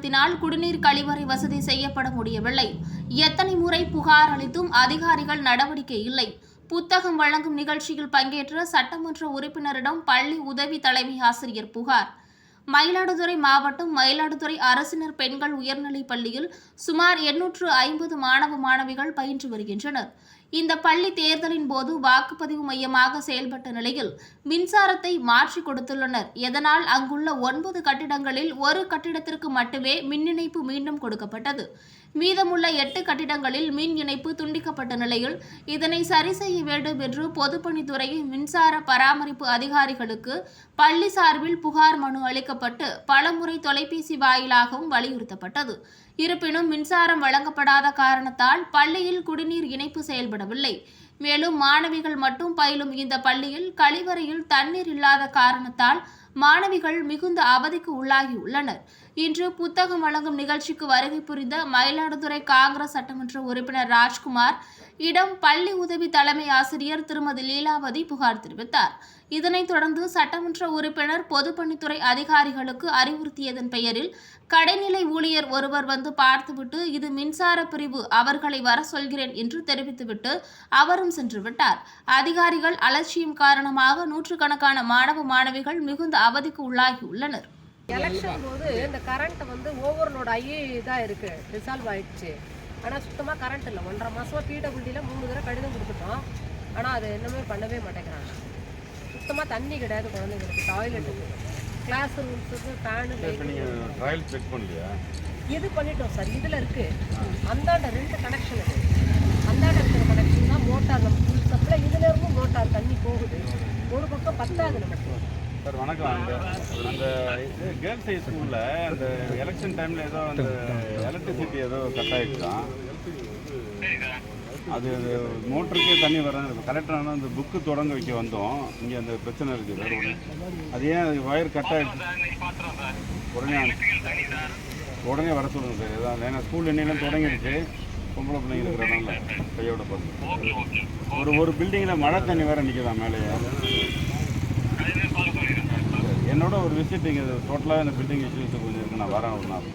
காரணத்தினால் குடிநீர் கழிவறை வசதி செய்யப்பட முடியவில்லை. எத்தனை முறை புகார் அளித்தும் அதிகாரிகள் நடவடிக்கை இல்லை. புத்தகம் வழங்கும் நிகழ்ச்சியில் பங்கேற்ற சட்டமன்ற உறுப்பினரிடம் பள்ளி உதவி தலைமை ஆசிரியர் புகார். மயிலாடுதுறை மாவட்டம் மயிலாடுதுறை அரசினர் பெண்கள் உயர்நிலைப் பள்ளியில் சுமார் 850 மாணவ மாணவிகள் பயின்று வருகின்றனர். இந்த பள்ளி தேர்தலின் போது வாக்குப்பதிவு மையமாக செயல்பட்ட நிலையில் மின்சாரத்தை மாற்றி கொடுத்துள்ளனர். இதனால் அங்குள்ள 9 கட்டிடங்களில் ஒரு கட்டிடத்திற்கு மட்டுமே மின் இணைப்பு மீண்டும் கொடுக்கப்பட்டது. மீதமுள்ள 8 கட்டிடங்களில் மின் இணைப்பு துண்டிக்கப்பட்ட நிலையில் இதனை சரி செய்ய வேண்டும் என்று பொதுப்பணித்துறை மின்சார பராமரிப்பு அதிகாரிகளுக்கு பள்ளி சார்பில் புகார் மனு அளிக்கப்பட்டு பலமுறை தொலைபேசி வாயிலாகவும் வலியுறுத்தப்பட்டது. இருப்பினும் மின்சாரம் வழங்கப்படாத காரணத்தால் பள்ளியில் குடிநீர் இணைப்பு செயல்படவில்லை. மேலும் மாணவிகள் மட்டும் பயிலும் இந்த பள்ளியில் கழிவறையில் தண்ணீர் இல்லாத காரணத்தால் மாணவிகள் மிகுந்த அவதிக்கு உள்ளாகியுள்ளனர். இன்று புத்தகம் வழங்கும் நிகழ்ச்சிக்கு வருகை புரிந்த மயிலாடுதுறை காங்கிரஸ் சட்டமன்ற உறுப்பினர் ராஜ்குமார் இடம் பள்ளி உதவி தலைமை ஆசிரியர் திருமதி லீலாவதி புகார் தெரிவித்தார். இதனைத் தொடர்ந்து சட்டமன்ற உறுப்பினர் பொதுப்பணித்துறை அதிகாரிகளுக்கு அறிவுறுத்தியதன் பெயரில் கடைநிலை ஊழியர் ஒருவர் வந்து பார்த்துவிட்டு இது மின்சார பிரிவு, அவர்களை வர சொல்கிறேன் என்று தெரிவித்துவிட்டு அவரும் சென்று விட்டார். அதிகாரிகள் அலட்சியம் காரணமாக நூற்றுக்கணக்கான மாணவ மாணவிகள் மிகுந்த அவதிக்கு உள்ளாகியுள்ளனர். எலெக்ஷன் போது இந்த கரண்ட் ஓவர்லோட் ஆகி இதாக இருக்கு, ரிசால்வ் ஆயிடுச்சு. ஆனால் சுத்தமாக கரண்ட் இல்லை. 1.5 மாசமா பிடபிள்யூடியில் 3 தடவை கடிதம் கொடுத்துட்டோம். ஆனால் அது என்னமே பண்ணவே மாட்டேங்கிறாங்க. சுத்தமாக தண்ணி கிடையாது குழந்தைங்களுக்கு, டாய்லெட்டுக்கு, கிளாஸ் ரூம்ஸுக்கு, ஃபேனு இது பண்ணிட்டோம் சார். இதில் இருக்குது அந்தாண்ட 2 கனெக்ஷன் இருக்குது. அந்தாண்ட இருக்கிற கனெக்ஷன் தான் மோட்டார், நம்ம ஃபுல் சப்ளை இதில் இருக்கும் மோட்டார் தண்ணி போகுது. ஒரு பக்கம் பத்தாது நமக்கு. சார் வணக்கம். அந்த கேர்ள்ஸ் ஹை ஸ்கூலில் அந்த எலெக்ஷன் டைமில் ஏதோ அந்த எலக்ட்ரிசிட்டி ஏதோ கட் ஆகிடுச்சான். அது மோட்டருக்கே தண்ணி வராங்க. கலெக்டரான அந்த புக்கு தொடங்க வைக்க வந்தோம். இங்கே அந்த பிரச்சனை இருக்குது வேறு ஒன்று. அது ஏன் அது ஒயர் கட் ஆகிடுச்சு? உடனே வர சொல்லுங்கள் சார். ஏதாவது ஏன்னா ஸ்கூல் எண்ணெயெல்லாம் தொடங்கிடுச்சு. பொம்பளை பிள்ளைங்க இருக்கிறனால கையோட பார்த்து ஒரு பில்டிங்கில் மழை தண்ணி வேறு நிற்கலாம் மேலேயே. என்னோட ஒரு விசிட் இங்கே டோட்டலாக இந்த பில்டிங் இஷ்யூஸ் கொஞ்சம் இருக்குது. நான் வரேன் ஒரு நாள்.